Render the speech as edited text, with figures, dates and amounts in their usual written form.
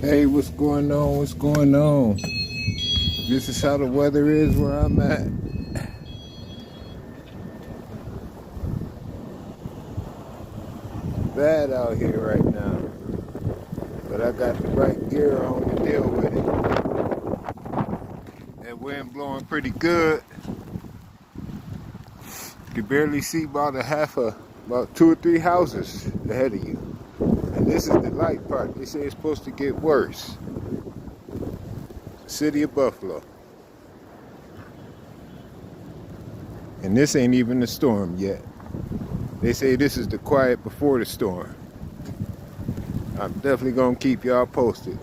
Hey, what's going on? What's going on? This is how the weather is where I'm at. Bad out here right now, but I got the right gear on to deal with it. That wind blowing pretty good. You can barely see about 2 or 3 houses ahead of you. And this is the light part. They say it's supposed to get worse. City of Buffalo. And this ain't even the storm yet. They say this is the quiet before the storm. I'm definitely gonna keep y'all posted.